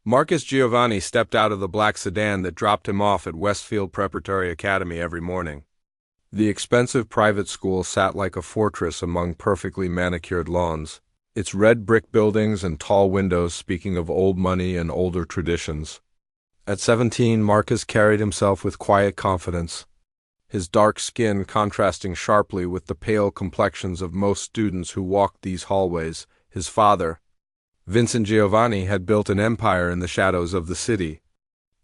Marcus Giovanni stepped out of the black sedan that dropped him off at Westfield Preparatory Academy every morning. The expensive private school sat like a fortress among perfectly manicured lawns, its red brick buildings and tall windows speaking of old money and older traditions. At 17, Marcus carried himself with quiet confidence, his dark skin contrasting sharply with the pale complexions of most students who walked these hallways. His father, Vincent Giovanni, had built an empire in the shadows of the city.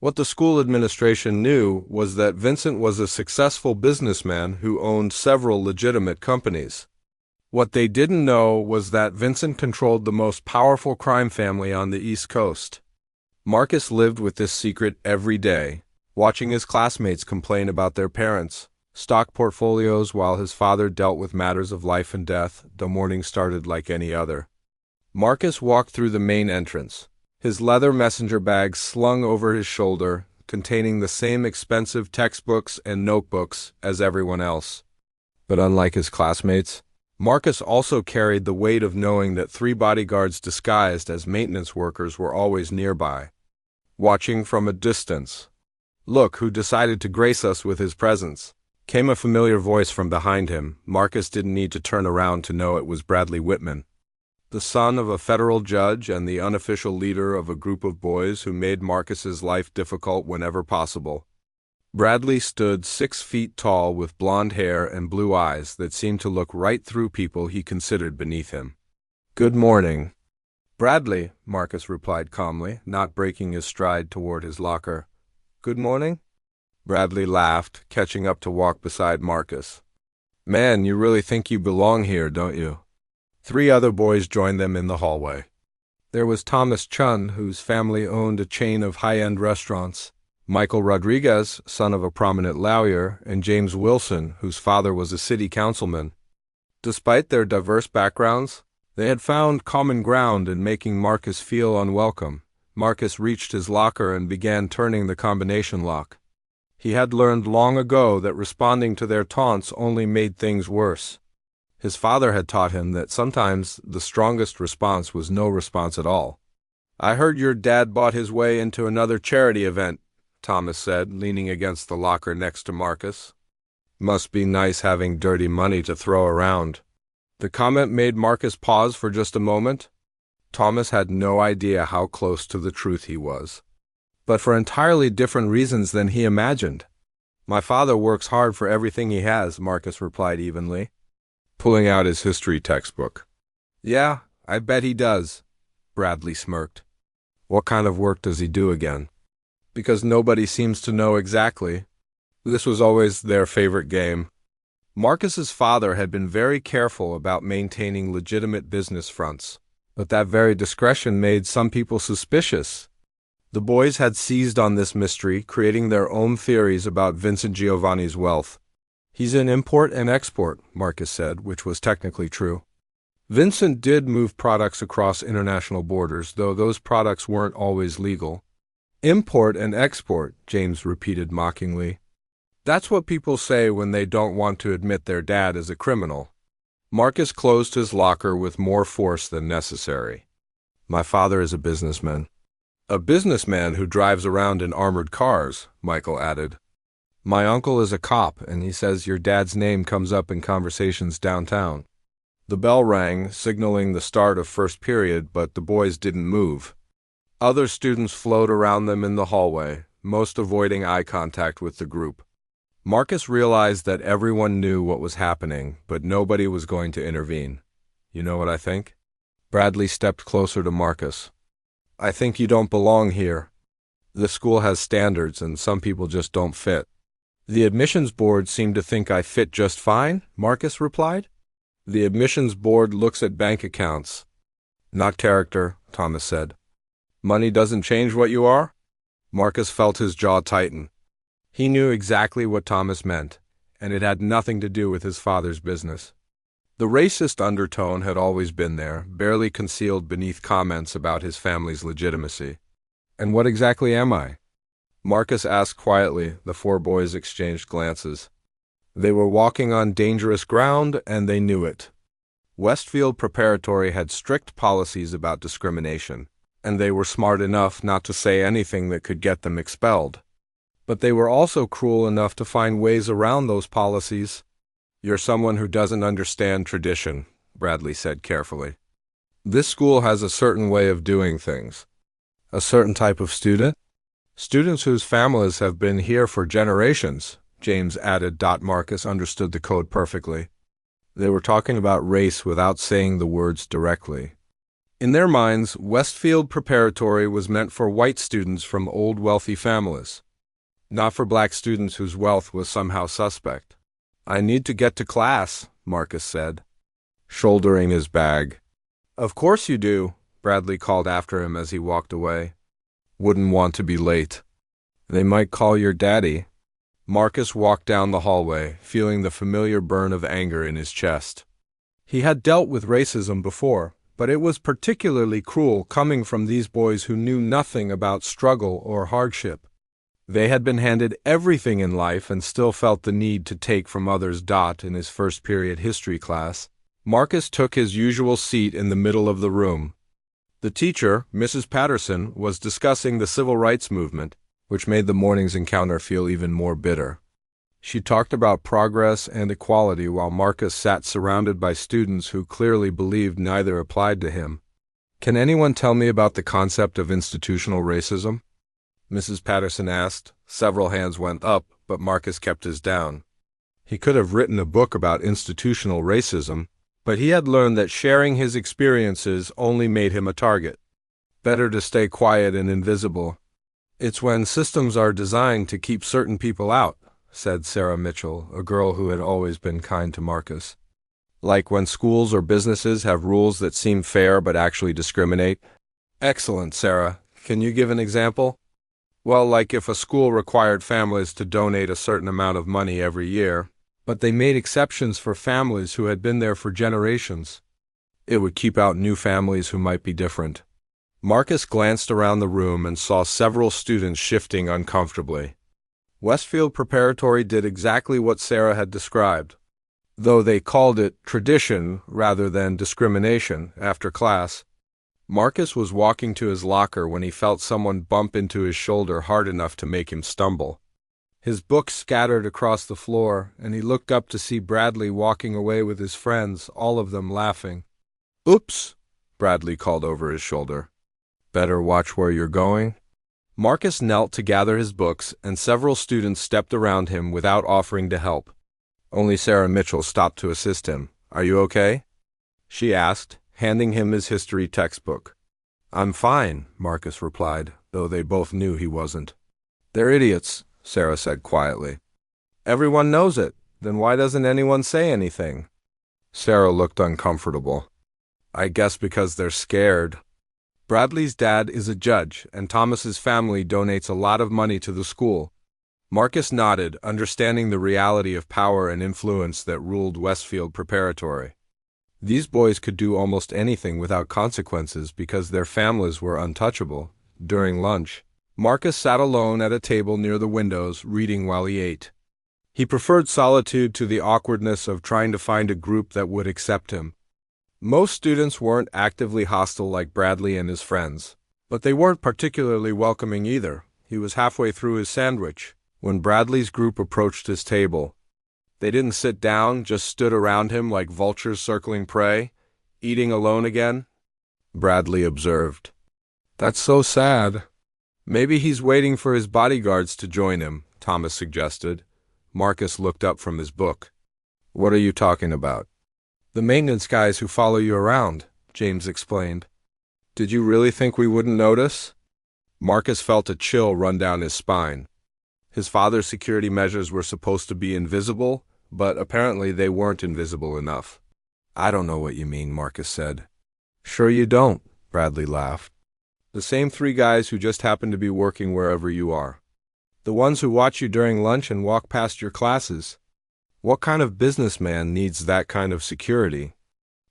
What the school administration knew was that Vincent was a successful businessman who owned several legitimate companies. What they didn't know was that Vincent controlled the most powerful crime family on the East Coast. Marcus lived with this secret every day, watching his classmates complain about their parents' stock portfolios while his father dealt with matters of life and death. The morning started like any other. Marcus walked through the main entrance, his leather messenger bag slung over his shoulder, containing the same expensive textbooks and notebooks as everyone else. But unlike his classmates, Marcus also carried the weight of knowing that 3 bodyguards disguised as maintenance workers were always nearby, watching from a distance. "Look who decided to grace us with his presence," came a familiar voice from behind him. Marcus didn't need to turn around to know it was Bradley Whitman, the son of a federal judge and the unofficial leader of a group of boys who made Marcus's life difficult whenever possible. Bradley stood 6 feet tall with blonde hair and blue eyes that seemed to look right through people he considered beneath him. "Good morning." "Bradley," Marcus replied calmly, not breaking his stride toward his locker. "Good morning?" Bradley laughed, catching up to walk beside Marcus. "Man, you really think you belong here, don't you?" 3 other boys joined them in the hallway. There was Thomas Chun, whose family owned a chain of high-end restaurants, Michael Rodriguez, son of a prominent lawyer, and James Wilson, whose father was a city councilman. Despite their diverse backgrounds, they had found common ground in making Marcus feel unwelcome. Marcus reached his locker and began turning the combination lock. He had learned long ago that responding to their taunts only made things worse. His father had taught him that sometimes the strongest response was no response at all. "I heard your dad bought his way into another charity event," Thomas said, leaning against the locker next to Marcus. "Must be nice having dirty money to throw around." The comment made Marcus pause for just a moment. Thomas had no idea how close to the truth he was, but for entirely different reasons than he imagined. "My father works hard for everything he has," Marcus replied evenly, pulling out his history textbook. "Yeah, I bet he does," Bradley smirked. "What kind of work does he do again?" "Because nobody seems to know exactly." This was always their favorite game. Marcus's father had been very careful about maintaining legitimate business fronts, but that very discretion made some people suspicious. The boys had seized on this mystery, creating their own theories about Vincent Giovanni's wealth. "He's in import and export," Marcus said, which was technically true. Vincent did move products across international borders, though those products weren't always legal. "Import and export," James repeated mockingly. "That's what people say when they don't want to admit their dad is a criminal." Marcus closed his locker with more force than necessary. "My father is a businessman." "A businessman who drives around in armored cars," Michael added. "My uncle is a cop, and he says your dad's name comes up in conversations downtown." The bell rang, signaling the start of first period, but the boys didn't move. Other students flowed around them in the hallway, most avoiding eye contact with the group. Marcus realized that everyone knew what was happening, but nobody was going to intervene. "You know what I think?" Bradley stepped closer to Marcus. "I think you don't belong here. The school has standards, and some people just don't fit." "The admissions board seemed to think I fit just fine," Marcus replied. "The admissions board looks at bank accounts, not character," Thomas said. "Money doesn't change what you are?" Marcus felt his jaw tighten. He knew exactly what Thomas meant, and it had nothing to do with his father's business. The racist undertone had always been there, barely concealed beneath comments about his family's legitimacy. "And what exactly am I?" Marcus asked quietly. The 4 boys exchanged glances. They were walking on dangerous ground, and they knew it. Westfield Preparatory had strict policies about discrimination. and they were smart enough not to say anything that could get them expelled. But they were also cruel enough to find ways around those policies. "You're someone who doesn't understand tradition," Bradley said carefully. "This school has a certain way of doing things." "A certain type of student?" "Students whose families have been here for generations," James added. Marcus understood the code perfectly. They were talking about race without saying the words directly. In their minds, Westfield Preparatory was meant for white students from old wealthy families, not for black students whose wealth was somehow suspect. "I need to get to class," Marcus said, shouldering his bag. "Of course you do," Bradley called after him as he walked away. "Wouldn't want to be late." "They might call your daddy." Marcus walked down the hallway, feeling the familiar burn of anger in his chest. He had dealt with racism before, but it was particularly cruel coming from these boys who knew nothing about struggle or hardship. They had been handed everything in life and still felt the need to take from others. In his first period history class, Marcus took his usual seat in the middle of the room. The teacher, Mrs. Patterson, was discussing the civil rights movement, which made the morning's encounter feel even more bitter. She talked about progress and equality while Marcus sat surrounded by students who clearly believed neither applied to him. "Can anyone tell me about the concept of institutional racism?" Mrs. Patterson asked. Several hands went up, but Marcus kept his down. He could have written a book about institutional racism, but he had learned that sharing his experiences only made him a target. Better to stay quiet and invisible. "It's when systems are designed to keep certain people out," said Sarah Mitchell, a girl who had always been kind to Marcus. "Like when schools or businesses have rules that seem fair but actually discriminate." "Excellent, Sarah. Can you give an example?" "Well, like if a school required families to donate a certain amount of money every year, but they made exceptions for families who had been there for generations. It would keep out new families who might be different." Marcus glanced around the room and saw several students shifting uncomfortably. Westfield Preparatory did exactly what Sarah had described, though they called it tradition rather than discrimination after class. Marcus was walking to his locker when he felt someone bump into his shoulder hard enough to make him stumble. His books scattered across the floor, and he looked up to see Bradley walking away with his friends, all of them laughing. "Oops," Bradley called over his shoulder. "Better watch where you're going." Marcus knelt to gather his books, and several students stepped around him without offering to help. Only Sarah Mitchell stopped to assist him. "Are you okay?" she asked, handing him his history textbook. "I'm fine," Marcus replied, though they both knew he wasn't. "They're idiots," Sarah said quietly. "Everyone knows it. Then why doesn't anyone say anything?" Sarah looked uncomfortable. "I guess because they're scared." Bradley's dad is a judge, and Thomas's family donates a lot of money to the school. Marcus nodded, understanding the reality of power and influence that ruled Westfield Preparatory. These boys could do almost anything without consequences because their families were untouchable. During lunch, Marcus sat alone at a table near the windows, reading while he ate. He preferred solitude to the awkwardness of trying to find a group that would accept him. Most students weren't actively hostile like Bradley and his friends, but they weren't particularly welcoming either. He was halfway through his sandwich when Bradley's group approached his table. They didn't sit down, just stood around him like vultures circling prey. "Eating alone again?" Bradley observed. "That's so sad." "Maybe he's waiting for his bodyguards to join him," Thomas suggested. Marcus looked up from his book. "What are you talking about?" "The maintenance guys who follow you around," James explained. "Did you really think we wouldn't notice?" Marcus felt a chill run down his spine. His father's security measures were supposed to be invisible, but apparently they weren't invisible enough. "I don't know what you mean," Marcus said. "Sure you don't," Bradley laughed. "The same three guys who just happen to be working wherever you are. The ones who watch you during lunch and walk past your classes. What kind of businessman needs that kind of security?"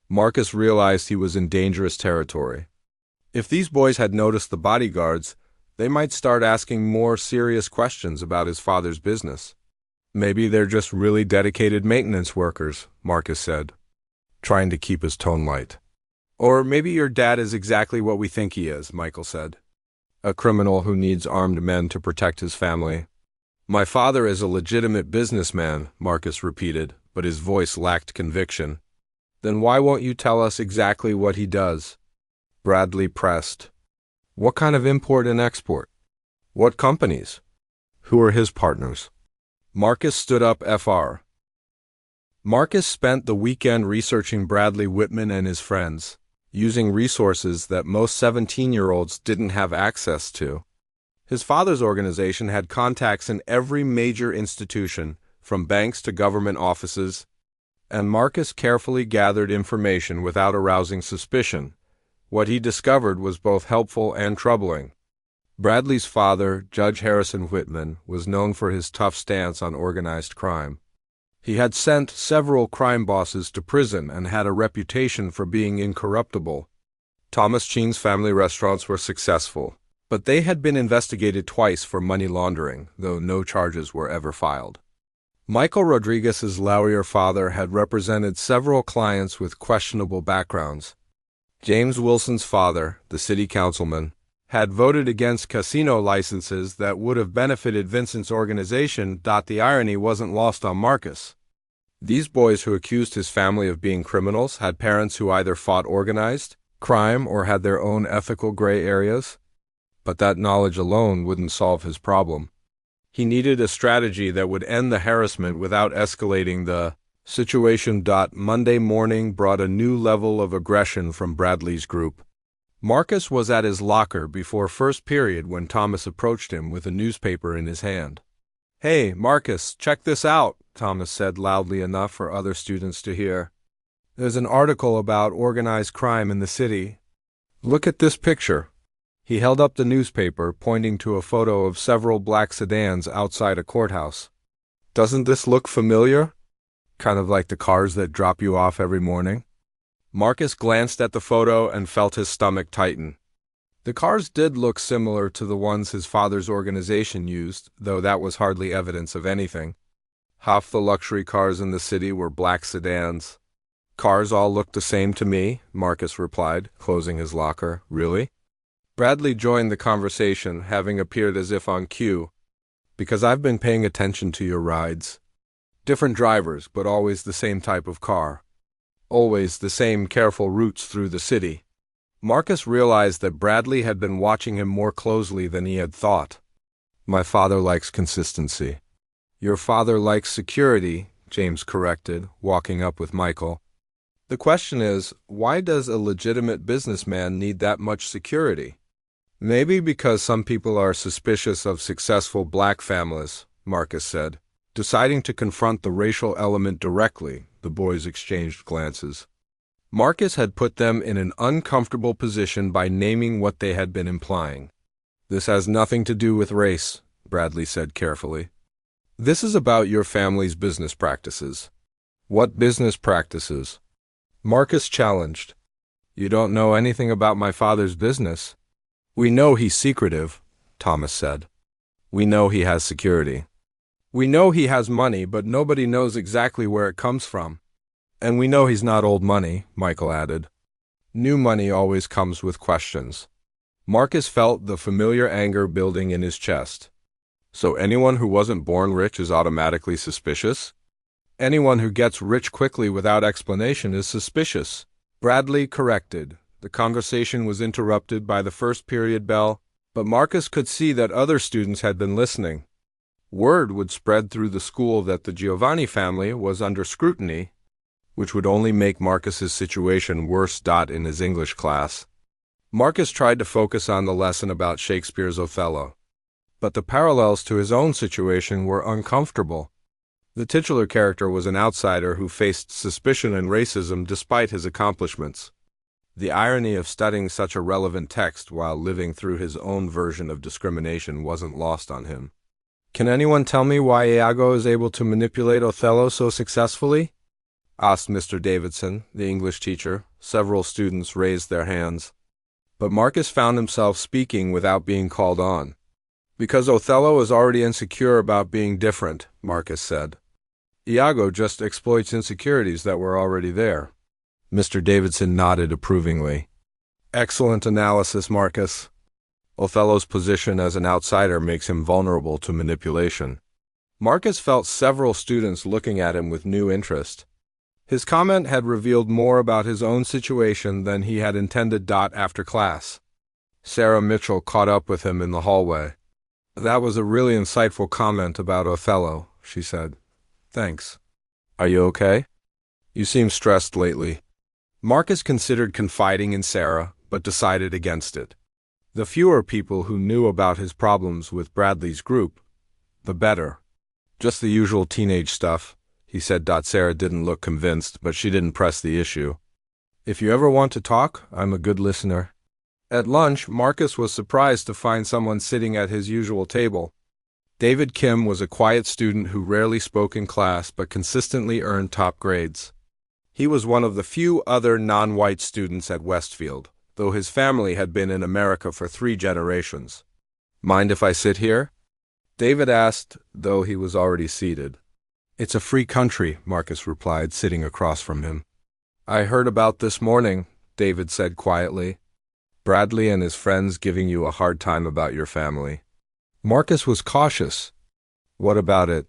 Marcus realized he was in dangerous territory. If these boys had noticed the bodyguards, they might start asking more serious questions about his father's business. "Maybe they're just really dedicated maintenance workers," Marcus said, trying to keep his tone light. Or maybe your dad is exactly what we think he is, Michael said. A criminal who needs armed men to protect his family. My father is a legitimate businessman, Marcus repeated, but his voice lacked conviction. Then why won't you tell us exactly what he does? Bradley pressed. What kind of import and export? What companies? Who are his partners? Marcus stood up. Marcus spent the weekend researching Bradley Whitman and his friends, using resources that most 17-year-olds didn't have access to. His father's organization had contacts in every major institution, from banks to government offices, and Marcus carefully gathered information without arousing suspicion. What he discovered was both helpful and troubling. Bradley's father, Judge Harrison Whitman, was known for his tough stance on organized crime. He had sent several crime bosses to prison and had a reputation for being incorruptible. Thomas Chen's family restaurants were successful, but they had been investigated twice for money laundering, though no charges were ever filed. Michael Rodriguez's lawyer's father had represented several clients with questionable backgrounds. James Wilson's father, the city councilman, had voted against casino licenses that would have benefited Vincent's organization. The irony wasn't lost on Marcus. These boys who accused his family of being criminals had parents who either fought organized crime or had their own ethical gray areas. But that knowledge alone wouldn't solve his problem. He needed a strategy that would end the harassment without escalating the situation. Monday morning brought a new level of aggression from Bradley's group. Marcus was at his locker before first period when Thomas approached him with a newspaper in his hand. Hey, Marcus, check this out, Thomas said loudly enough for other students to hear. There's an article about organized crime in the city. Look at this picture. He held up the newspaper, pointing to a photo of several black sedans outside a courthouse. Doesn't this look familiar? Kind of like the cars that drop you off every morning. Marcus glanced at the photo and felt his stomach tighten. The cars did look similar to the ones his father's organization used, though that was hardly evidence of anything. Half the luxury cars in the city were black sedans. Cars all looked the same to me, Marcus replied, closing his locker. Really? Bradley joined the conversation, having appeared as if on cue. Because I've been paying attention to your rides. Different drivers, but always the same type of car. Always the same careful routes through the city. Marcus realized that Bradley had been watching him more closely than he had thought. My father likes consistency. Your father likes security, James corrected, walking up with Michael. The question is, why does a legitimate businessman need that much security? Maybe because some people are suspicious of successful black families, Marcus said. Deciding to confront the racial element directly, the boys exchanged glances. Marcus had put them in an uncomfortable position by naming what they had been implying. This has nothing to do with race, Bradley said carefully. This is about your family's business practices. What business practices? Marcus challenged. You don't know anything about my father's business. We know he's secretive, Thomas said. We know he has security. We know he has money, but nobody knows exactly where it comes from. And we know he's not old money, Michael added. New money always comes with questions. Marcus felt the familiar anger building in his chest. So anyone who wasn't born rich is automatically suspicious? Anyone who gets rich quickly without explanation is suspicious. Bradley corrected. The conversation was interrupted by the first period bell, but Marcus could see that other students had been listening. Word would spread through the school that the Giovanni family was under scrutiny, which would only make Marcus's situation worse. In his English class, Marcus tried to focus on the lesson about Shakespeare's Othello, but the parallels to his own situation were uncomfortable. The titular character was an outsider who faced suspicion and racism despite his accomplishments. The irony of studying such a relevant text while living through his own version of discrimination wasn't lost on him. Can anyone tell me why Iago is able to manipulate Othello so successfully? Asked Mr. Davidson, the English teacher. Several students raised their hands. But Marcus found himself speaking without being called on. Because Othello is already insecure about being different, Marcus said. Iago just exploits insecurities that were already there. Mr. Davidson nodded approvingly. Excellent analysis, Marcus. Othello's position as an outsider makes him vulnerable to manipulation. Marcus felt several students looking at him with new interest. His comment had revealed more about his own situation than he had intended. After class, Sarah Mitchell caught up with him in the hallway. That was a really insightful comment about Othello, she said. Thanks. Are you okay? You seem stressed lately. Marcus considered confiding in Sarah, but decided against it. The fewer people who knew about his problems with Bradley's group, the better. Just the usual teenage stuff, he said. Sarah didn't look convinced, but she didn't press the issue. If you ever want to talk, I'm a good listener. At lunch, Marcus was surprised to find someone sitting at his usual table. David Kim was a quiet student who rarely spoke in class but consistently earned top grades. He was one of the few other non-white students at Westfield, though his family had been in America for 3 generations. Mind if I sit here? David asked, though he was already seated. It's a free country, Marcus replied, sitting across from him. I heard about this morning, David said quietly. Bradley and his friends giving you a hard time about your family. Marcus was cautious. What about it?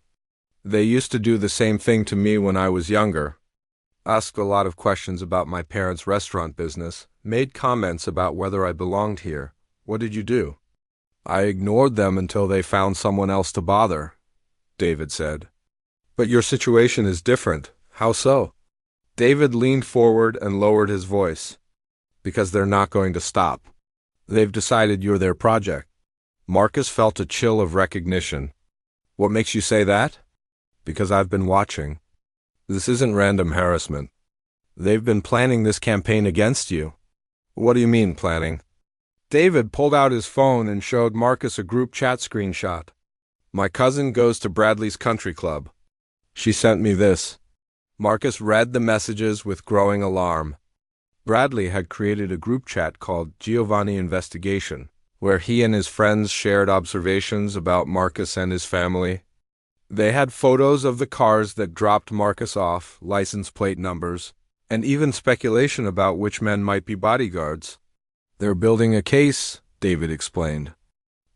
They used to do the same thing to me when I was younger. Asked a lot of questions about my parents' restaurant business, made comments about whether I belonged here. What did you do? I ignored them until they found someone else to bother, David said. But your situation is different. How so? David leaned forward and lowered his voice. Because they're not going to stop. They've decided you're their project. Marcus felt a chill of recognition. What makes you say that? Because I've been watching. This isn't random harassment. They've been planning this campaign against you. What do you mean, planning? David pulled out his phone and showed Marcus a group chat screenshot. My cousin goes to Bradley's country club. She sent me this. Marcus read the messages with growing alarm. Bradley had created a group chat called Giovanni Investigation, where he and his friends shared observations about Marcus and his family. They had photos of the cars that dropped Marcus off, license plate numbers, and even speculation about which men might be bodyguards. They're building a case, David explained.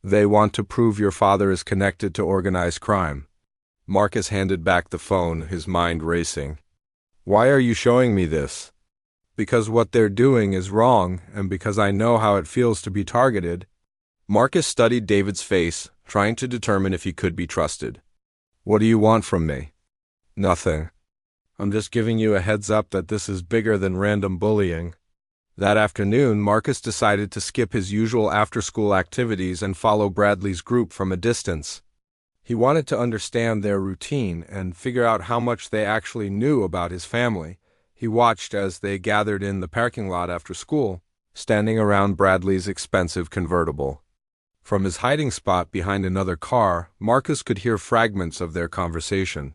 They want to prove your father is connected to organized crime. Marcus handed back the phone, his mind racing. Why are you showing me this? Because what they're doing is wrong, and because I know how it feels to be targeted. Marcus studied David's face, trying to determine if he could be trusted. What do you want from me? Nothing. I'm just giving you a heads up that this is bigger than random bullying. That afternoon, Marcus decided to skip his usual after-school activities and follow Bradley's group from a distance. He wanted to understand their routine and figure out how much they actually knew about his family. He watched as they gathered in the parking lot after school, standing around Bradley's expensive convertible. From his hiding spot behind another car, Marcus could hear fragments of their conversation.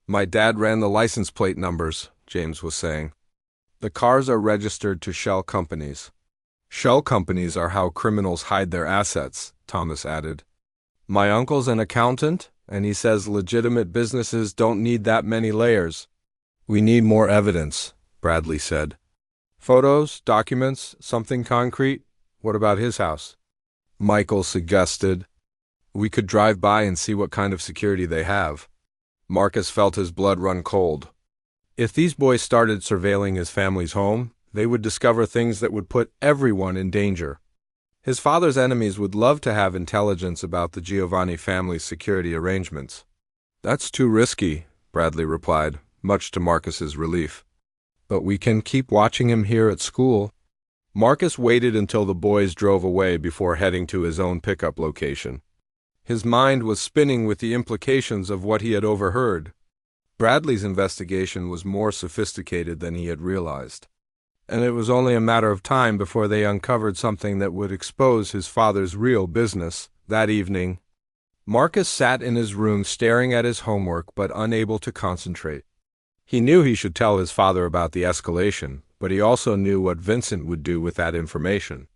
My dad ran the license plate numbers, James was saying. The cars are registered to shell companies. Shell companies are how criminals hide their assets, Thomas added. My uncle's an accountant, and he says legitimate businesses don't need that many layers. We need more evidence, Bradley said. Photos, documents, something concrete? What about his house? Michael suggested. We could drive by and see what kind of security they have. Marcus felt his blood run cold. If these boys started surveilling his family's home, they would discover things that would put everyone in danger. His father's enemies would love to have intelligence about the Giovanni family's security arrangements. That's too risky, Bradley replied, much to Marcus's relief. But we can keep watching him here at school. Marcus waited until the boys drove away before heading to his own pickup location. His mind was spinning with the implications of what he had overheard. Bradley's investigation was more sophisticated than he had realized, and it was only a matter of time before they uncovered something that would expose his father's real business. That evening, Marcus sat in his room staring at his homework but unable to concentrate. He knew he should tell his father about the escalation, but he also knew what Vincent would do with that information.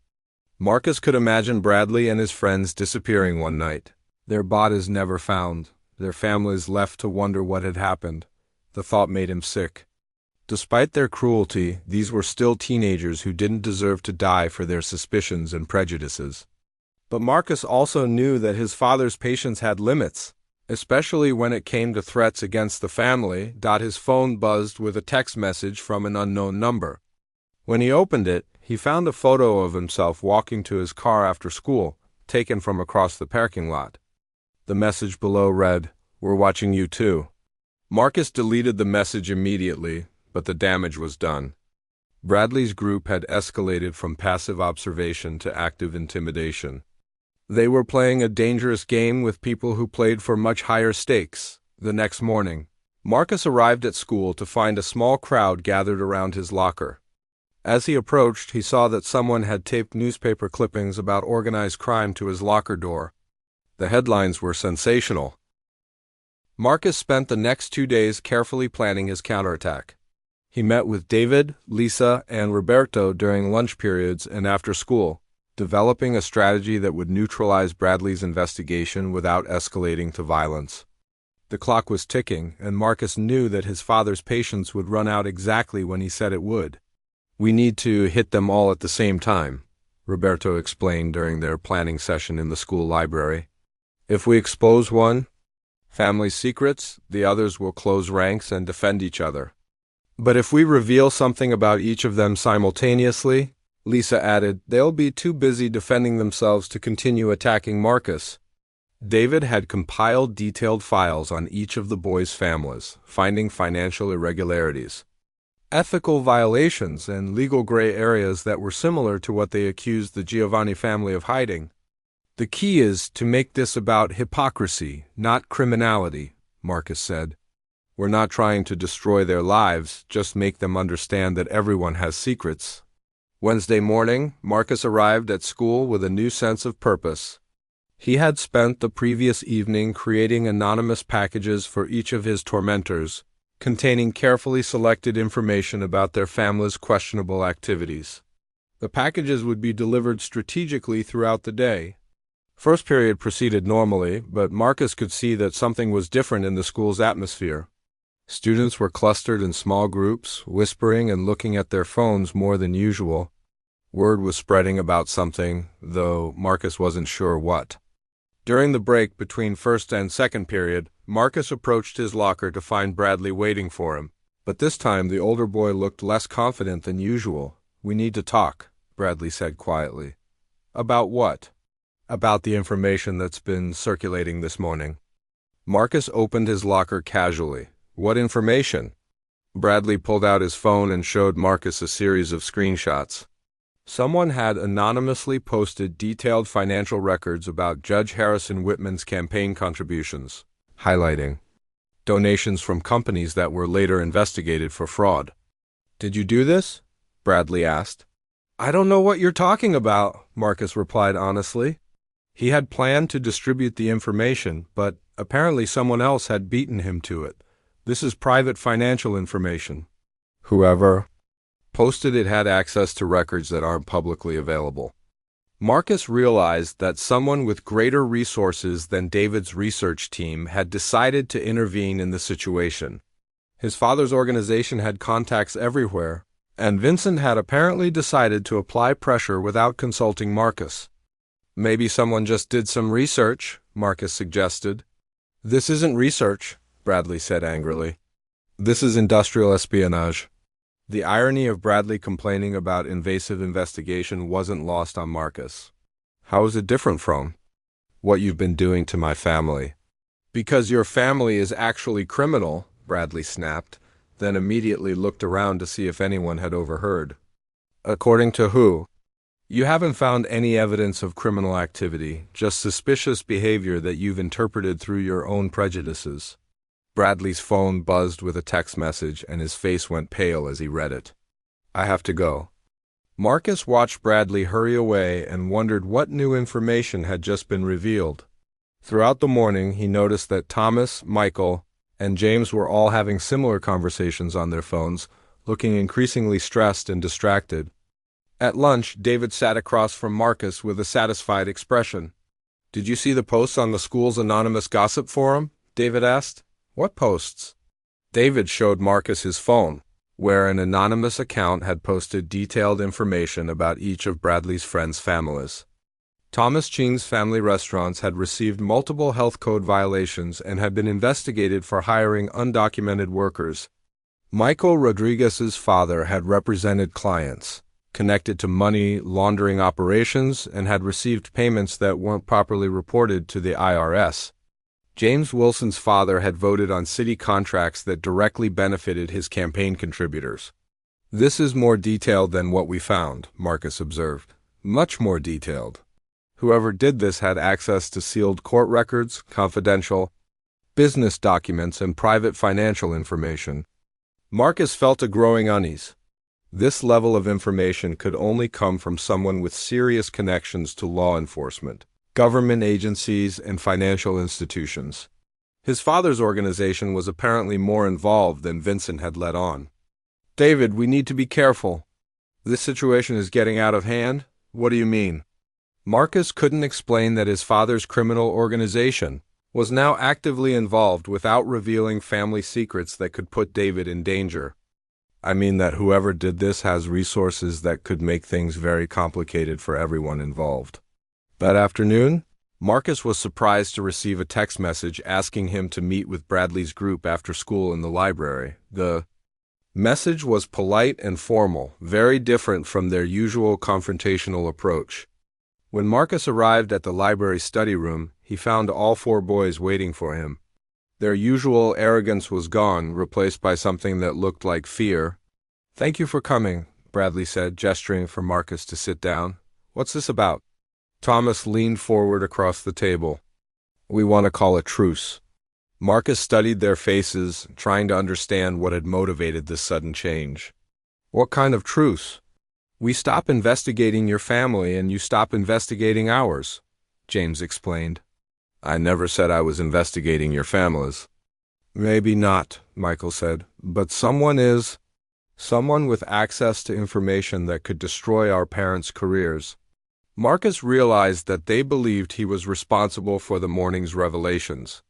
Marcus could imagine Bradley and his friends disappearing one night, their bodies never found, their families left to wonder what had happened. The thought made him sick. Despite their cruelty, these were still teenagers who didn't deserve to die for their suspicions and prejudices. But Marcus also knew that his father's patience had limits, especially when it came to threats against the family. His phone buzzed with a text message from an unknown number. When he opened it, he found a photo of himself walking to his car after school, taken from across the parking lot. The message below read, "We're watching you too." Marcus deleted the message immediately, but the damage was done. Bradley's group had escalated from passive observation to active intimidation. They were playing a dangerous game with people who played for much higher stakes. The next morning, Marcus arrived at school to find a small crowd gathered around his locker. As he approached, he saw that someone had taped newspaper clippings about organized crime to his locker door. The headlines were sensational. Marcus spent the next 2 days carefully planning his counterattack. He met with David, Lisa, and Roberto during lunch periods and after school, developing a strategy that would neutralize Bradley's investigation without escalating to violence. The clock was ticking, and Marcus knew that his father's patience would run out exactly when he said it would. "We need to hit them all at the same time," Roberto explained during their planning session in the school library. "If we expose one family's secrets, the others will close ranks and defend each other. But if we reveal something about each of them simultaneously," Lisa added, "they'll be too busy defending themselves to continue attacking Marcus." David had compiled detailed files on each of the boys' families, finding financial irregularities, ethical violations, and legal gray areas that were similar to what they accused the Giovanni family of hiding. "The key is to make this about hypocrisy, not criminality," Marcus said. "We're not trying to destroy their lives, just make them understand that everyone has secrets." Wednesday morning, Marcus arrived at school with a new sense of purpose. He had spent the previous evening creating anonymous packages for each of his tormentors, containing carefully selected information about their family's questionable activities. The packages would be delivered strategically throughout the day. First period proceeded normally, but Marcus could see that something was different in the school's atmosphere. Students were clustered in small groups, whispering and looking at their phones more than usual. Word was spreading about something, though Marcus wasn't sure what. During the break between first and second period, Marcus approached his locker to find Bradley waiting for him. But this time the older boy looked less confident than usual. "We need to talk," Bradley said quietly. "About what?" "About the information that's been circulating this morning." Marcus opened his locker casually. "What information?" Bradley pulled out his phone and showed Marcus a series of screenshots. Someone had anonymously posted detailed financial records about Judge Harrison Whitman's campaign contributions, highlighting donations from companies that were later investigated for fraud. "Did you do this?" Bradley asked. "I don't know what you're talking about," Marcus replied honestly. He had planned to distribute the information, but apparently someone else had beaten him to it. "This is private financial information. Whoever posted it had access to records that aren't publicly available." Marcus realized that someone with greater resources than David's research team had decided to intervene in the situation. His father's organization had contacts everywhere, and Vincent had apparently decided to apply pressure without consulting Marcus. "Maybe someone just did some research," Marcus suggested. "This isn't research," Bradley said angrily. "This is industrial espionage." The irony of Bradley complaining about invasive investigation wasn't lost on Marcus. "How is it different from what you've been doing to my family?" "Because your family is actually criminal," Bradley snapped, then immediately looked around to see if anyone had overheard. "According to who?" "You haven't found any evidence of criminal activity, just suspicious behavior that you've interpreted through your own prejudices." Bradley's phone buzzed with a text message, and his face went pale as he read it. "I have to go." Marcus watched Bradley hurry away and wondered what new information had just been revealed. Throughout the morning, he noticed that Thomas, Michael, and James were all having similar conversations on their phones, looking increasingly stressed and distracted. At lunch, David sat across from Marcus with a satisfied expression. "Did you see the posts on the school's anonymous gossip forum?" David asked. "What posts?" David showed Marcus his phone. where an anonymous account had posted detailed information about each of Bradley's friends' families. Thomas Ching's family restaurants had received multiple health code violations and had been investigated for hiring undocumented workers. Michael Rodriguez's father had represented clients connected to money laundering operations and had received payments that weren't properly reported to the IRS. James Wilson's father had voted on city contracts that directly benefited his campaign contributors. "This is more detailed than what we found," Marcus observed. "Much more detailed. Whoever did this had access to sealed court records, confidential business documents, and private financial information." Marcus felt a growing unease. This level of information could only come from someone with serious connections to law enforcement, government agencies, and financial institutions. His father's organization was apparently more involved than Vincent had let on. "David, we need to be careful. This situation is getting out of hand." "What do you mean?" Marcus couldn't explain that his father's criminal organization was now actively involved without revealing family secrets that could put David in danger. "I mean that whoever did this has resources that could make things very complicated for everyone involved." That afternoon, Marcus was surprised to receive a text message asking him to meet with Bradley's group after school in the library. The message was polite and formal, very different from their usual confrontational approach. When Marcus arrived at the library study room, he found all four boys waiting for him. Their usual arrogance was gone, replaced by something that looked like fear. "Thank you for coming," Bradley said, gesturing for Marcus to sit down. "What's this about?" Thomas leaned forward across the table. "We want to call a truce." Marcus studied their faces, trying to understand what had motivated this sudden change. "What kind of truce?" "We stop investigating your family and you stop investigating ours," James explained. "I never said I was investigating your families." "Maybe not," Michael said, "but someone is. Someone with access to information that could destroy our parents' careers." Marcus realized that they believed he was responsible for the morning's revelations.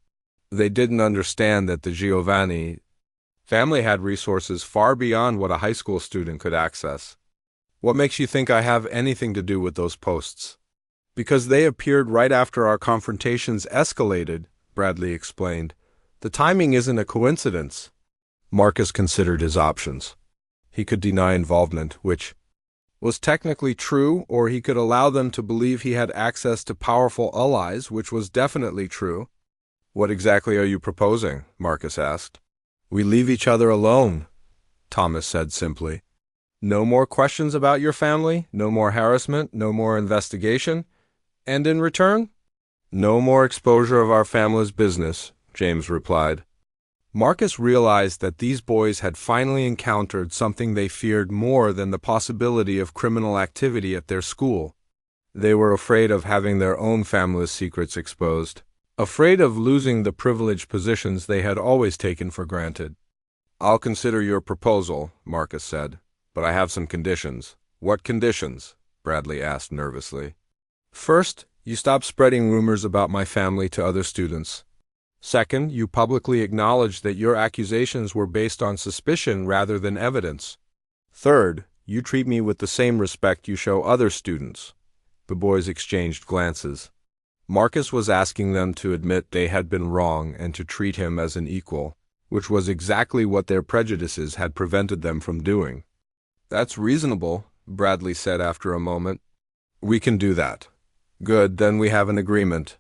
They didn't understand that the Giovanni family had resources far beyond what a high school student could access. "What makes you think I have anything to do with those posts?" "Because they appeared right after our confrontations escalated," Bradley explained. "The timing isn't a coincidence." Marcus considered his options. He could deny involvement, which was technically true, or he could allow them to believe he had access to powerful allies, which was definitely true. "What exactly are you proposing?" Marcus asked. "We leave each other alone," Thomas said simply. "No more questions about your family, no more harassment, no more investigation. And in return?" "No more exposure of our family's business," James replied. Marcus realized that these boys had finally encountered something they feared more than the possibility of criminal activity at their school. They were afraid of having their own family's secrets exposed, afraid of losing the privileged positions they had always taken for granted. "I'll consider your proposal," Marcus said, "but I have some conditions." "What conditions?" Bradley asked nervously. "First, you stop spreading rumors about my family to other students. Second, you publicly acknowledge that your accusations were based on suspicion rather than evidence. Third, you treat me with the same respect you show other students." The boys exchanged glances. Marcus was asking them to admit they had been wrong and to treat him as an equal, which was exactly what their prejudices had prevented them from doing. "That's reasonable," Bradley said after a moment. "We can do that." "Good, then we have an agreement."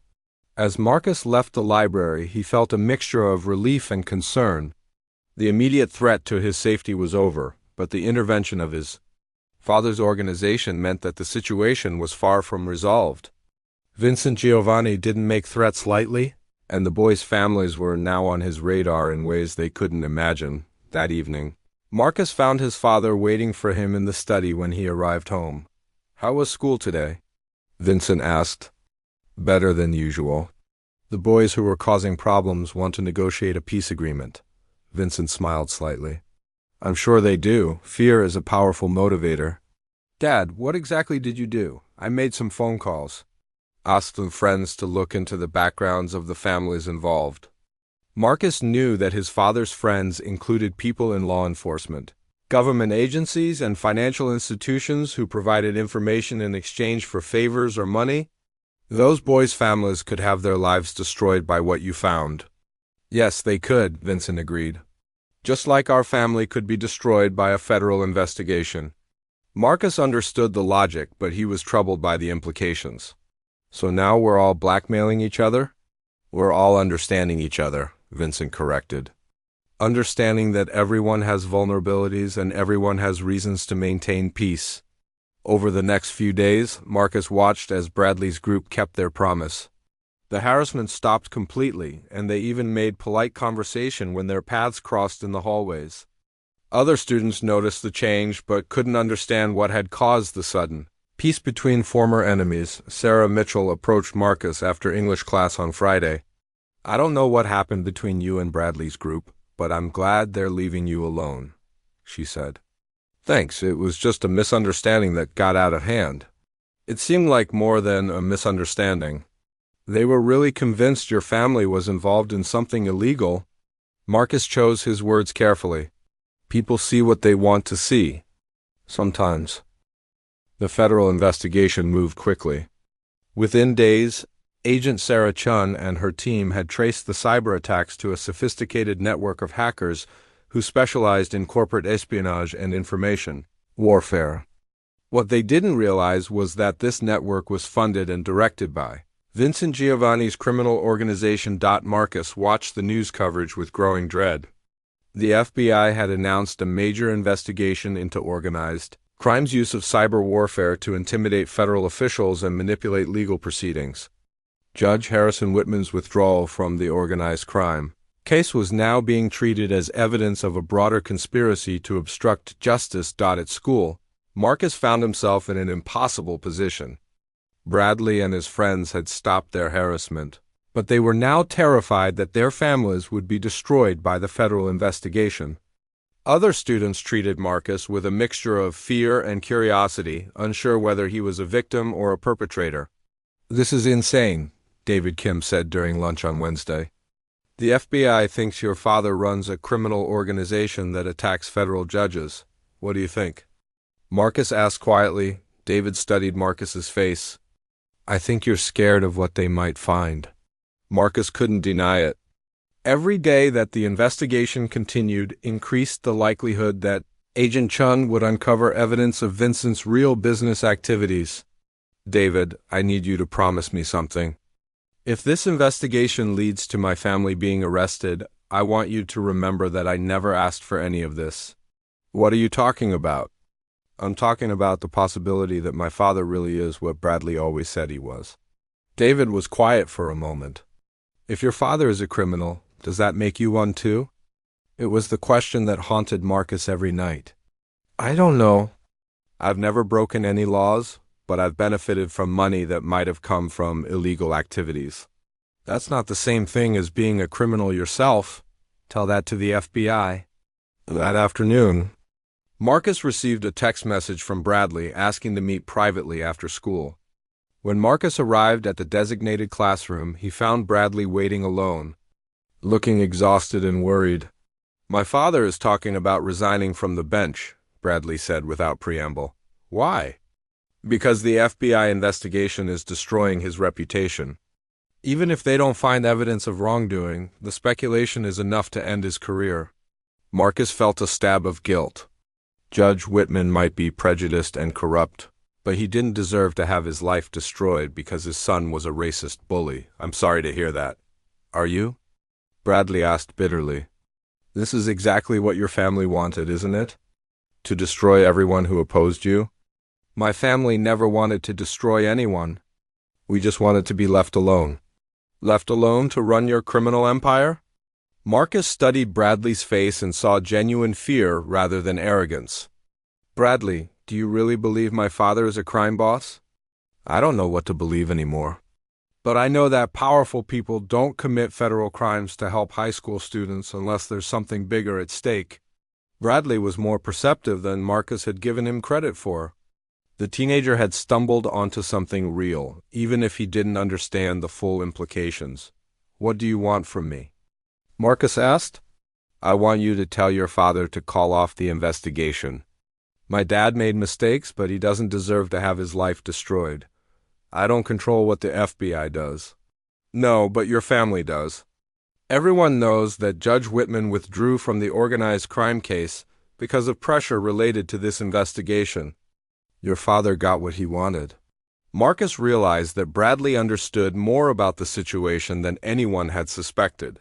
As Marcus left the library, he felt a mixture of relief and concern. The immediate threat to his safety was over, but the intervention of his father's organization meant that the situation was far from resolved. Vincent Giovanni didn't make threats lightly, and the boys' families were now on his radar in ways they couldn't imagine. That evening, Marcus found his father waiting for him in the study when he arrived home. "How was school today?" Vincent asked. "Better than usual. The boys who were causing problems want to negotiate a peace agreement." Vincent smiled slightly. "I'm sure they do. Fear is a powerful motivator." "Dad, what exactly did you do?" "I made some phone calls. Asked some friends to look into the backgrounds of the families involved." Marcus knew that his father's friends included people in law enforcement, Government agencies and financial institutions who provided information in exchange for favors or money? Those boys' families could have their lives destroyed by what you found. Yes, they could, Vincent agreed. Just like our family could be destroyed by a federal investigation. Marcus understood the logic, but he was troubled by the implications. So now we're all blackmailing each other? We're all understanding each other, Vincent corrected. Understanding that everyone has vulnerabilities and everyone has reasons to maintain peace. Over the next few days, Marcus watched as Bradley's group kept their promise. The harassment stopped completely, and they even made polite conversation when their paths crossed in the hallways. Other students noticed the change but couldn't understand what had caused the sudden peace between former enemies. Sarah Mitchell approached Marcus after English class on Friday. I don't know what happened between you and Bradley's group, but I'm glad they're leaving you alone, she said. Thanks, it was just a misunderstanding that got out of hand. It seemed like more than a misunderstanding. They were really convinced your family was involved in something illegal. Marcus chose his words carefully. People see what they want to see. Sometimes. The federal investigation moved quickly. Within days, Agent Sarah Chun and her team had traced the cyber attacks to a sophisticated network of hackers who specialized in corporate espionage and information warfare. What they didn't realize was that this network was funded and directed by Vincent Giovanni's criminal organization. Marcus watched the news coverage with growing dread. The FBI had announced a major investigation into organized crime's use of cyber warfare to intimidate federal officials and manipulate legal proceedings. Judge Harrison Whitman's withdrawal from the organized crime case was now being treated as evidence of a broader conspiracy to obstruct justice. At school, Marcus found himself in an impossible position. Bradley and his friends had stopped their harassment, but they were now terrified that their families would be destroyed by the federal investigation. Other students treated Marcus with a mixture of fear and curiosity, unsure whether he was a victim or a perpetrator. This is insane, David Kim said during lunch on Wednesday. The FBI thinks your father runs a criminal organization that attacks federal judges. What do you think? Marcus asked quietly. David studied Marcus's face. I think you're scared of what they might find. Marcus couldn't deny it. Every day that the investigation continued increased the likelihood that Agent Chun would uncover evidence of Vincent's real business activities. David, I need you to promise me something. If this investigation leads to my family being arrested, I want you to remember that I never asked for any of this. What are you talking about? I'm talking about the possibility that my father really is what Bradley always said he was. David was quiet for a moment. If your father is a criminal, does that make you one too? It was the question that haunted Marcus every night. I don't know. I've never broken any laws, but I've benefited from money that might have come from illegal activities. That's not the same thing as being a criminal yourself. Tell that to the FBI. That afternoon, Marcus received a text message from Bradley asking to meet privately after school. When Marcus arrived at the designated classroom, he found Bradley waiting alone, looking exhausted and worried. My father is talking about resigning from the bench, Bradley said without preamble. Why? Because the FBI investigation is destroying his reputation. Even if they don't find evidence of wrongdoing, the speculation is enough to end his career. Marcus felt a stab of guilt. Judge Whitman might be prejudiced and corrupt, but he didn't deserve to have his life destroyed because his son was a racist bully. I'm sorry to hear that. Are you? Bradley asked bitterly. This is exactly what your family wanted, isn't it? To destroy everyone who opposed you? My family never wanted to destroy anyone. We just wanted to be left alone. Left alone to run your criminal empire? Marcus studied Bradley's face and saw genuine fear rather than arrogance. Bradley, do you really believe my father is a crime boss? I don't know what to believe anymore. But I know that powerful people don't commit federal crimes to help high school students unless there's something bigger at stake. Bradley was more perceptive than Marcus had given him credit for. The teenager had stumbled onto something real, even if he didn't understand the full implications. What do you want from me? Marcus asked. I want you to tell your father to call off the investigation. My dad made mistakes, but he doesn't deserve to have his life destroyed. I don't control what the FBI does. No, but your family does. Everyone knows that Judge Whitman withdrew from the organized crime case because of pressure related to this investigation. Your father got what he wanted. Marcus realized that Bradley understood more about the situation than anyone had suspected.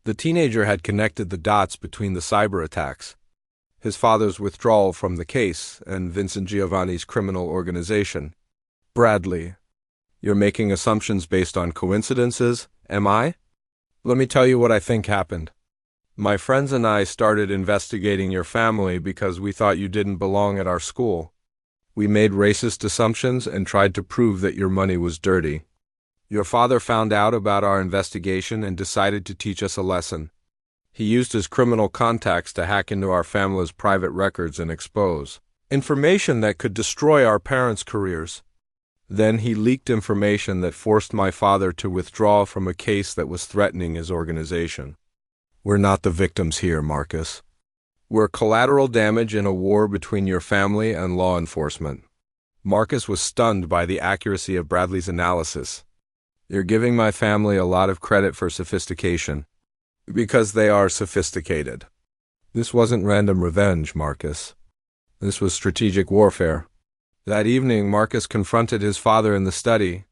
The teenager had connected the dots between the cyber attacks, his father's withdrawal from the case, and Vincent Giovanni's criminal organization. Bradley, you're making assumptions based on coincidences, am I? Let me tell you what I think happened. My friends and I started investigating your family because we thought you didn't belong at our school. We made racist assumptions and tried to prove that your money was dirty. Your father found out about our investigation and decided to teach us a lesson. He used his criminal contacts to hack into our family's private records and expose information that could destroy our parents' careers. Then he leaked information that forced my father to withdraw from a case that was threatening his organization. We're not the victims here, Marcus. We're collateral damage in a war between your family and law enforcement. Marcus was stunned by the accuracy of Bradley's analysis. You're giving my family a lot of credit for sophistication. Because they are sophisticated. This wasn't random revenge, Marcus. This was strategic warfare. That evening, Marcus confronted his father in the study.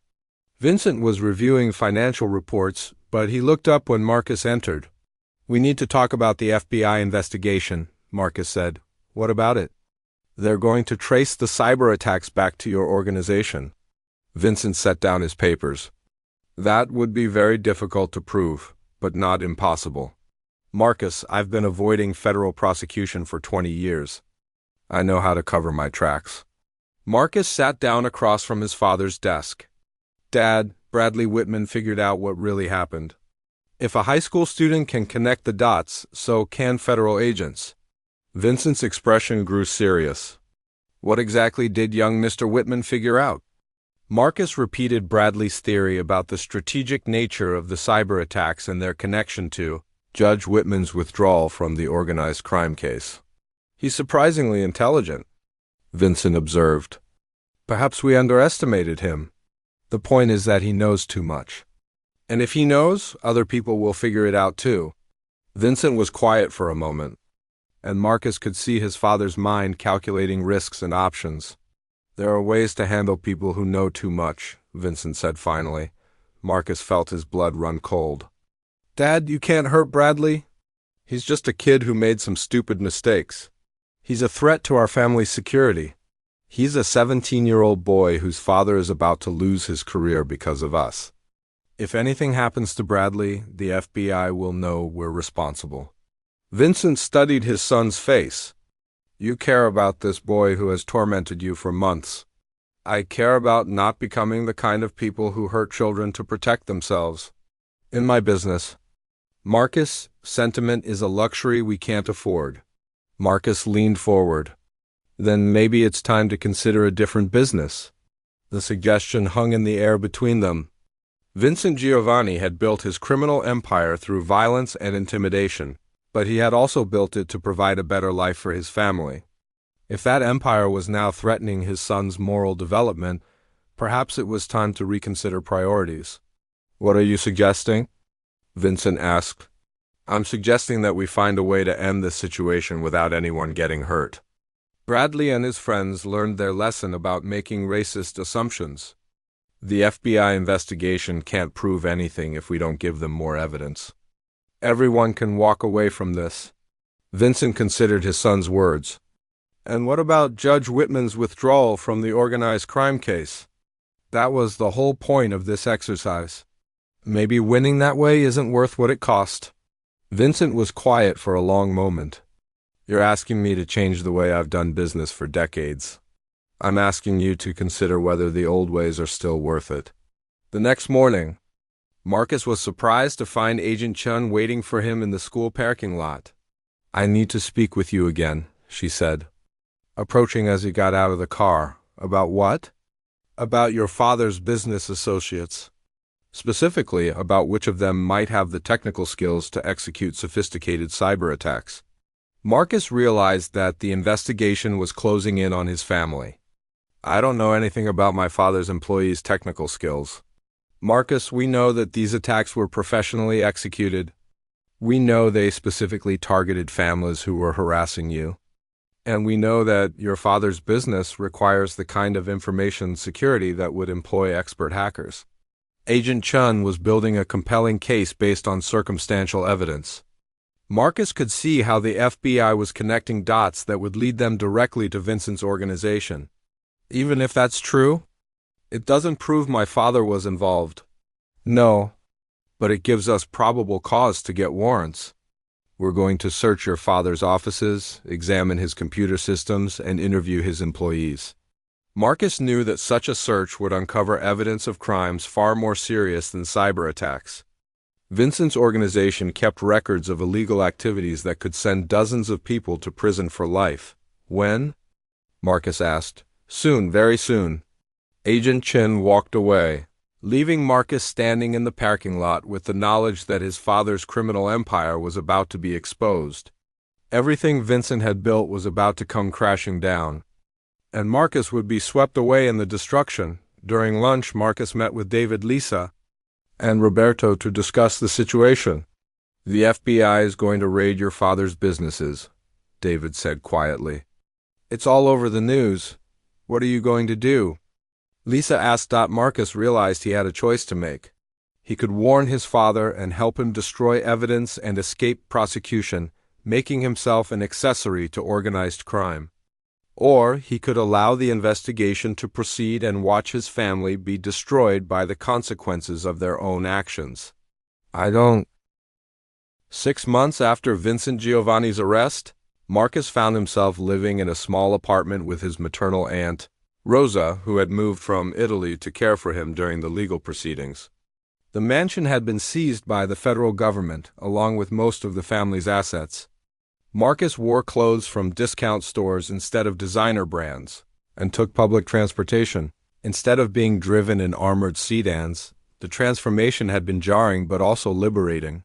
Vincent was reviewing financial reports, but he looked up when Marcus entered. We need to talk about the FBI investigation, Marcus said. What about it? They're going to trace the cyber attacks back to your organization. Vincent set down his papers. That would be very difficult to prove, but not impossible. Marcus, I've been avoiding federal prosecution for 20 years. I know how to cover my tracks. Marcus sat down across from his father's desk. Dad, Bradley Whitman figured out what really happened. If a high school student can connect the dots, so can federal agents. Vincent's expression grew serious. What exactly did young Mr. Whitman figure out? Marcus repeated Bradley's theory about the strategic nature of the cyber attacks and their connection to Judge Whitman's withdrawal from the organized crime case. He's surprisingly intelligent, Vincent observed. Perhaps we underestimated him. The point is that he knows too much. And if he knows, other people will figure it out too. Vincent was quiet for a moment, and Marcus could see his father's mind calculating risks and options. There are ways to handle people who know too much, Vincent said finally. Marcus felt his blood run cold. Dad, you can't hurt Bradley. He's just a kid who made some stupid mistakes. He's a threat to our family's security. He's a 17-year-old boy whose father is about to lose his career because of us. If anything happens to Bradley, the FBI will know we're responsible. Vincent studied his son's face. You care about this boy who has tormented you for months. I care about not becoming the kind of people who hurt children to protect themselves. In my business. Marcus, sentiment is a luxury we can't afford. Marcus leaned forward. Then maybe it's time to consider a different business. The suggestion hung in the air between them. Vincent Giovanni had built his criminal empire through violence and intimidation, but he had also built it to provide a better life for his family. If that empire was now threatening his son's moral development, perhaps it was time to reconsider priorities. What are you suggesting? Vincent asked. I'm suggesting that we find a way to end this situation without anyone getting hurt. Bradley and his friends learned their lesson about making racist assumptions. The FBI investigation can't prove anything if we don't give them more evidence. Everyone can walk away from this. Vincent considered his son's words. And what about Judge Whitman's withdrawal from the organized crime case? That was the whole point of this exercise. Maybe winning that way isn't worth what it cost. Vincent was quiet for a long moment. You're asking me to change the way I've done business for decades. I'm asking you to consider whether the old ways are still worth it. The next morning, Marcus was surprised to find Agent Chun waiting for him in the school parking lot. I need to speak with you again, she said, approaching as he got out of the car. About what? About your father's business associates. specifically about which of them might have the technical skills to execute sophisticated cyber attacks. Marcus realized that the investigation was closing in on his family. I don't know anything about my father's employees' technical skills. Marcus, we know that these attacks were professionally executed. We know they specifically targeted families who were harassing you. And we know that your father's business requires the kind of information security that would employ expert hackers. Agent Chun was building a compelling case based on circumstantial evidence. Marcus could see how the FBI was connecting dots that would lead them directly to Vincent's organization. Even if that's true, it doesn't prove my father was involved. No, but it gives us probable cause to get warrants. We're going to search your father's offices, examine his computer systems, and interview his employees. Marcus knew that such a search would uncover evidence of crimes far more serious than cyber attacks. Vincent's organization kept records of illegal activities that could send dozens of people to prison for life. When? Marcus asked. Soon, very soon. Agent Chin walked away, leaving Marcus standing in the parking lot with the knowledge that his father's criminal empire was about to be exposed. Everything Vincent had built was about to come crashing down, and Marcus would be swept away in the destruction. During lunch, Marcus met with David, Lisa, and Roberto to discuss the situation. The FBI is going to raid your father's businesses, David said quietly. It's all over the news. What are you going to do? Lisa asked. Marcus realized he had a choice to make. He could warn his father and help him destroy evidence and escape prosecution, making himself an accessory to organized crime. Or he could allow the investigation to proceed and watch his family be destroyed by the consequences of their own actions. 6 months after Vincent Giovanni's arrest, Marcus found himself living in a small apartment with his maternal aunt, Rosa, who had moved from Italy to care for him during the legal proceedings. The mansion had been seized by the federal government, along with most of the family's assets. Marcus wore clothes from discount stores instead of designer brands, and took public transportation. Instead of being driven in armored sedans, the transformation had been jarring but also liberating.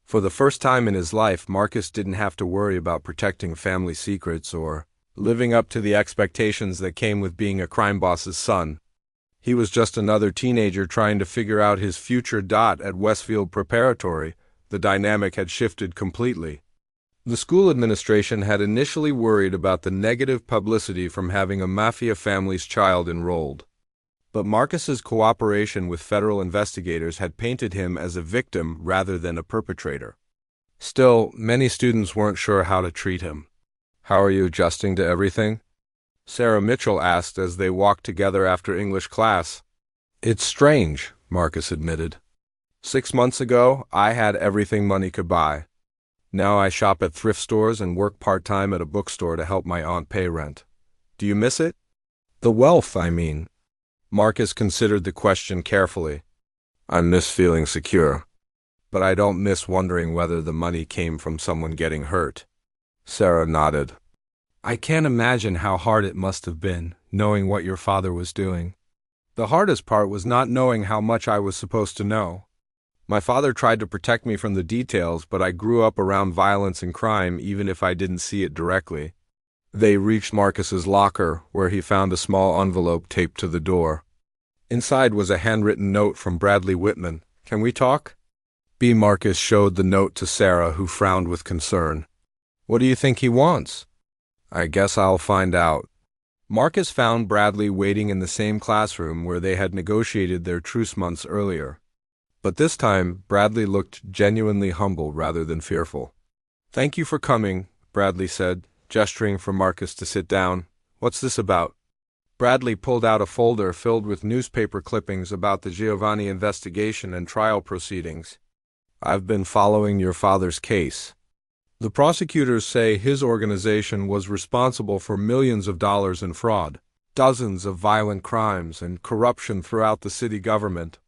For the first time in his life, Marcus didn't have to worry about protecting family secrets or living up to the expectations that came with being a crime boss's son. He was just another teenager trying to figure out his future. At Westfield Preparatory, the dynamic had shifted completely. The school administration had initially worried about the negative publicity from having a Mafia family's child enrolled. But Marcus's cooperation with federal investigators had painted him as a victim rather than a perpetrator. Still, many students weren't sure how to treat him. How are you adjusting to everything? Sarah Mitchell asked as they walked together after English class. It's strange, Marcus admitted. 6 months ago, I had everything money could buy. Now I shop at thrift stores and work part-time at a bookstore to help my aunt pay rent. Do you miss it? The wealth, I mean. Marcus considered the question carefully. I miss feeling secure, but I don't miss wondering whether the money came from someone getting hurt. Sarah nodded. I can't imagine how hard it must have been, knowing what your father was doing. The hardest part was not knowing how much I was supposed to know. My father tried to protect me from the details, but I grew up around violence and crime even if I didn't see it directly. They reached Marcus's locker, where he found a small envelope taped to the door. Inside was a handwritten note from Bradley Whitman. Can we talk? Marcus showed the note to Sarah, who frowned with concern. What do you think he wants? I guess I'll find out. Marcus found Bradley waiting in the same classroom where they had negotiated their truce months earlier. But this time, Bradley looked genuinely humble rather than fearful. Thank you for coming, Bradley said, gesturing for Marcus to sit down. What's this about? Bradley pulled out a folder filled with newspaper clippings about the Giovanni investigation and trial proceedings. I've been following your father's case. The prosecutors say his organization was responsible for millions of dollars in fraud, dozens of violent crimes, and corruption throughout the city government.